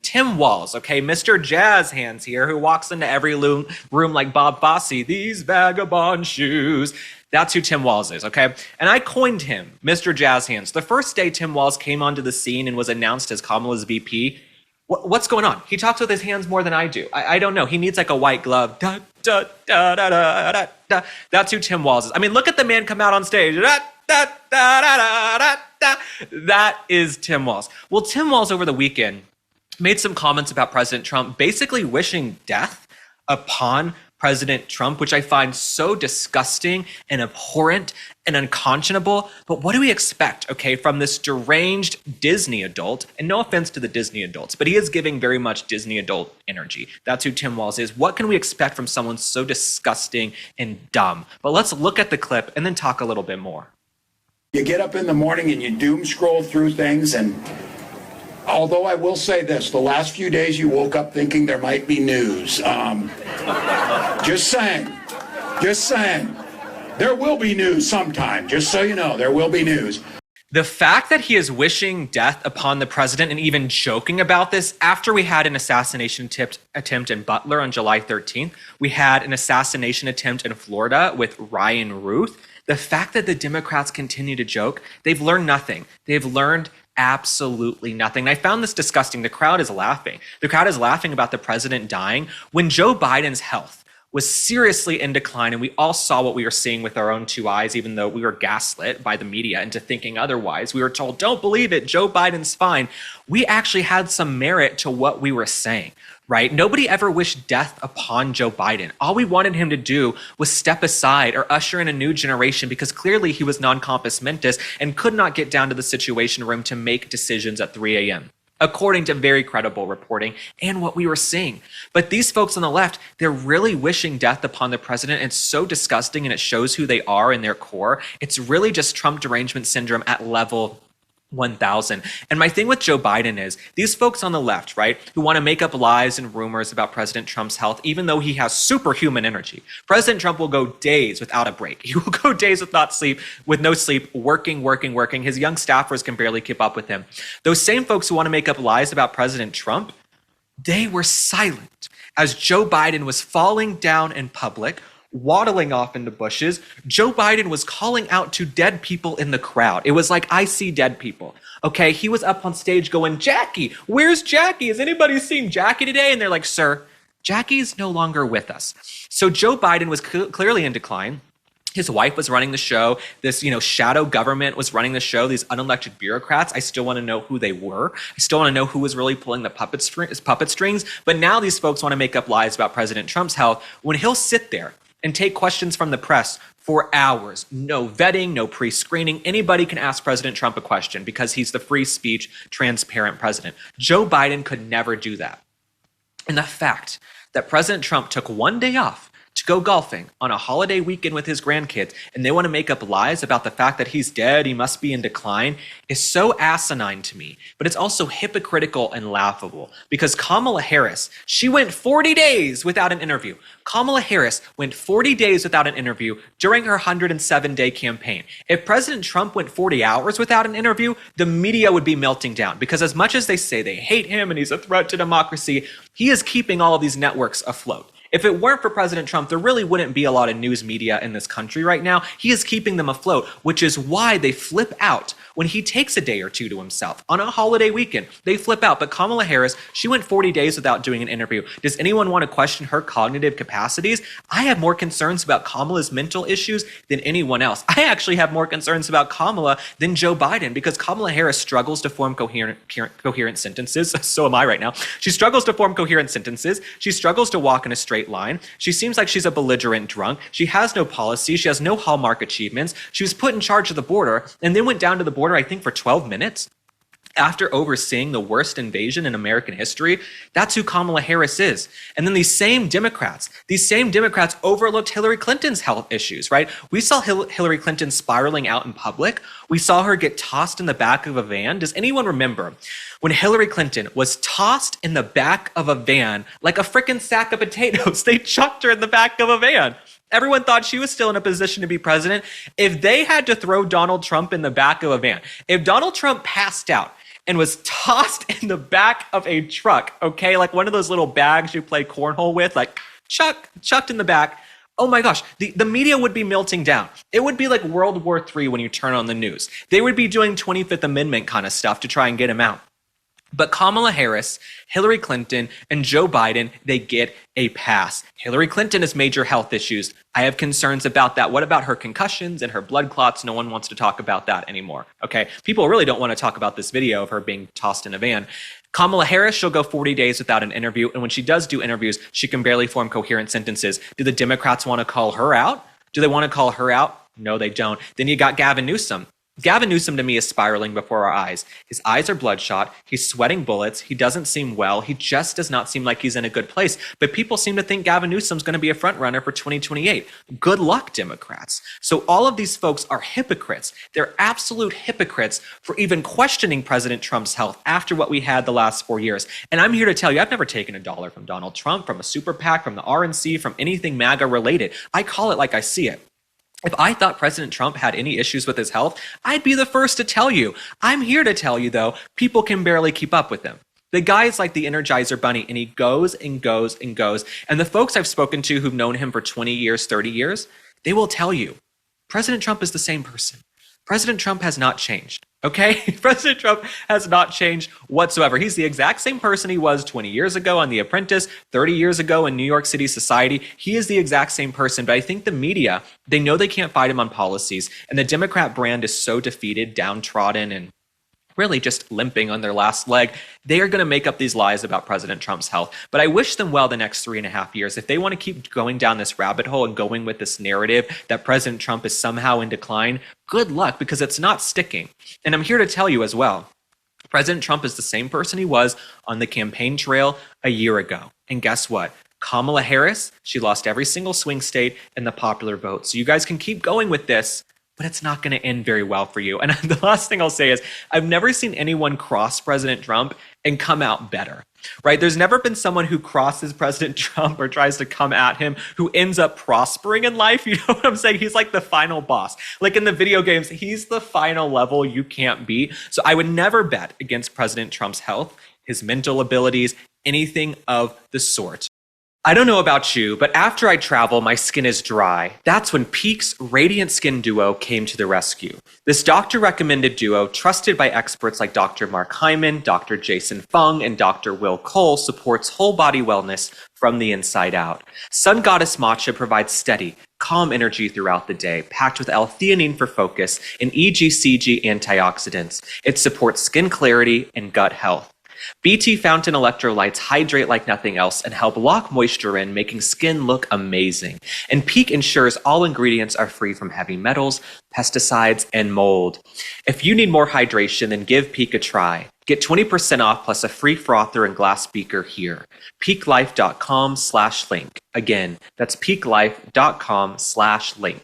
Tim Walz, okay, Mr. Jazz Hands here, who walks into every room like Bob Fosse, these vagabond shoes. That's who Tim Walz is, okay? And I coined him, Mr. Jazz Hands. The first day Tim Walz came onto the scene and was announced as Kamala's VP, what's going on? He talks with his hands more than I do. I don't know. He needs like a white glove. Da, da, da, da, da, da, da. That's who Tim Walz is. I mean, look at the man come out on stage. Da, da, da, da, da, da, da. That is Tim Walz. Well, Tim Walz over the weekend made some comments about President Trump, basically wishing death upon President Trump, which I find so disgusting and abhorrent and unconscionable. But what do we expect, okay, from this deranged Disney adult? And no offense to the Disney adults, but he is giving very much Disney adult energy. That's who Tim Walz is. What can we expect from someone so disgusting and dumb? But let's look at the clip and then talk a little bit more. You get up in the morning and you doom scroll through things, and although I will say this, the last few days you woke up thinking there might be news. Just saying. There will be news sometime, just so you know, there will be news. The fact that he is wishing death upon the president and even joking about this after we had an assassination attempt in Butler on July 13th, we had an assassination attempt in Florida with Ryan Ruth. The fact that the Democrats continue to joke, they've learned nothing. They've learned absolutely nothing. And I found this disgusting. The crowd is laughing. The crowd is laughing about the president dying when Joe Biden's health was seriously in decline, and we all saw what we were seeing with our own two eyes, even though we were gaslit by the media into thinking otherwise. We were told, don't believe it, Joe Biden's fine. We actually had some merit to what we were saying, right? Nobody ever wished death upon Joe Biden. All we wanted him to do was step aside or usher in a new generation, because clearly he was non-compos mentis and could not get down to the Situation Room to make decisions at 3 a.m. according to very credible reporting and what we were seeing. But these folks on the left, they're really wishing death upon the president. It's so disgusting, and it shows who they are in their core. It's really just Trump derangement syndrome at level 1000. And my thing with Joe Biden is these folks on the left, right, who want to make up lies and rumors about President Trump's health, even though he has superhuman energy. President Trump will go days without a break. He will go days with no sleep, working. His young staffers can barely keep up with him. Those same folks who want to make up lies about President Trump, they were silent as Joe Biden was falling down in public, waddling off into bushes. Joe Biden was calling out to dead people in the crowd. It was like, I see dead people. Okay, he was up on stage going, Jackie, where's Jackie? Has anybody seen Jackie today? And they're like, sir, Jackie's no longer with us. So Joe Biden was clearly in decline. His wife was running the show. This, shadow government was running the show. These unelected bureaucrats, I still want to know who they were. I still want to know who was really pulling the puppet strings. But now these folks want to make up lies about President Trump's health when he'll sit there and take questions from the press for hours. No vetting, no pre-screening. Anybody can ask President Trump a question because he's the free speech, transparent president. Joe Biden could never do that. And the fact that President Trump took one day off to go golfing on a holiday weekend with his grandkids, and they want to make up lies about the fact that he's dead, he must be in decline, is so asinine to me. But it's also hypocritical and laughable, because Kamala Harris, she went 40 days without an interview. Kamala Harris went 40 days without an interview during her 107-day campaign. If President Trump went 40 hours without an interview, the media would be melting down, because as much as they say they hate him and he's a threat to democracy, he is keeping all of these networks afloat. If it weren't for President Trump, there really wouldn't be a lot of news media in this country right now. He is keeping them afloat, which is why they flip out when he takes a day or two to himself. On a holiday weekend, they flip out. But Kamala Harris, she went 40 days without doing an interview. Does anyone want to question her cognitive capacities? I have more concerns about Kamala's mental issues than anyone else. I actually have more concerns about Kamala than Joe Biden, because Kamala Harris struggles to form coherent sentences. So am I right now. She struggles to form coherent sentences. She struggles to walk in a straight line. She seems like she's a belligerent drunk. She has no policy. She has no hallmark achievements. She was put in charge of the border and then went down to the border, I think, for 12 minutes. After overseeing the worst invasion in American history. That's who Kamala Harris is. And then these same Democrats overlooked Hillary Clinton's health issues, right? We saw Hillary Clinton spiraling out in public. We saw her get tossed in the back of a van. Does anyone remember when Hillary Clinton was tossed in the back of a van like a freaking sack of potatoes? They chucked her in the back of a van. Everyone thought she was still in a position to be president. If they had to throw Donald Trump in the back of a van, if Donald Trump passed out and was tossed in the back of a truck, okay? Like one of those little bags you play cornhole with, like chucked in the back. Oh my gosh, the media would be melting down. It would be like World War III when you turn on the news. They would be doing 25th Amendment kind of stuff to try and get him out. But Kamala Harris, Hillary Clinton, and Joe Biden, they get a pass. Hillary Clinton has major health issues. I have concerns about that. What about her concussions and her blood clots? No one wants to talk about that anymore. Okay, people really don't want to talk about this video of her being tossed in a van. Kamala Harris, she'll go 40 days without an interview. And when she does do interviews, she can barely form coherent sentences. Do the Democrats want to call her out? Do they want to call her out? No, they don't. Then you got Gavin Newsom. Gavin Newsom to me is spiraling before our eyes. His eyes are bloodshot. He's sweating bullets. He doesn't seem well. He just does not seem like he's in a good place. But people seem to think Gavin Newsom's going to be a front runner for 2028. Good luck, Democrats. So all of these folks are hypocrites. They're absolute hypocrites for even questioning President Trump's health after what we had the last 4 years. And I'm here to tell you, I've never taken a dollar from Donald Trump, from a super PAC, from the RNC, from anything MAGA related. I call it like I see it. If I thought President Trump had any issues with his health, I'd be the first to tell you. I'm here to tell you, though, people can barely keep up with him. The guy is like the Energizer Bunny, and he goes and goes and goes. And the folks I've spoken to who've known him for 20 years, 30 years, they will tell you, President Trump is the same person. President Trump has not changed, okay? President Trump has not changed whatsoever. He's the exact same person he was 20 years ago on The Apprentice, 30 years ago in New York City society. He is the exact same person, but I think the media, they know they can't fight him on policies, and the Democrat brand is so defeated, downtrodden, and really just limping on their last leg. They are going to make up these lies about President Trump's health. But I wish them well the next 3.5 years. If they want to keep going down this rabbit hole and going with this narrative that President Trump is somehow in decline, good luck, because it's not sticking. And I'm here to tell you as well, President Trump is the same person he was on the campaign trail a year ago. And guess what? Kamala Harris, she lost every single swing state in the popular vote. So you guys can keep going with this, but it's not going to end very well for you. And the last thing I'll say is I've never seen anyone cross President Trump and come out better, right? There's never been someone who crosses President Trump or tries to come at him who ends up prospering in life. You know what I'm saying? He's like the final boss. Like in the video games, he's the final level you can't beat. So I would never bet against President Trump's health, his mental abilities, anything of the sort. I don't know about you, but after I travel, my skin is dry. That's when Peak's Radiant Skin Duo came to the rescue. This doctor-recommended duo, trusted by experts like Dr. Mark Hyman, Dr. Jason Fung, and Dr. Will Cole, supports whole body wellness from the inside out. Sun Goddess Matcha provides steady, calm energy throughout the day, packed with L-theanine for focus and EGCG antioxidants. It supports skin clarity and gut health. BT Fountain electrolytes hydrate like nothing else and help lock moisture in, making skin look amazing. And Peak ensures all ingredients are free from heavy metals, pesticides, and mold. If you need more hydration, then give Peak a try. Get 20% off plus a free frother and glass beaker here. peaklife.com/link. Again, that's peaklife.com/link.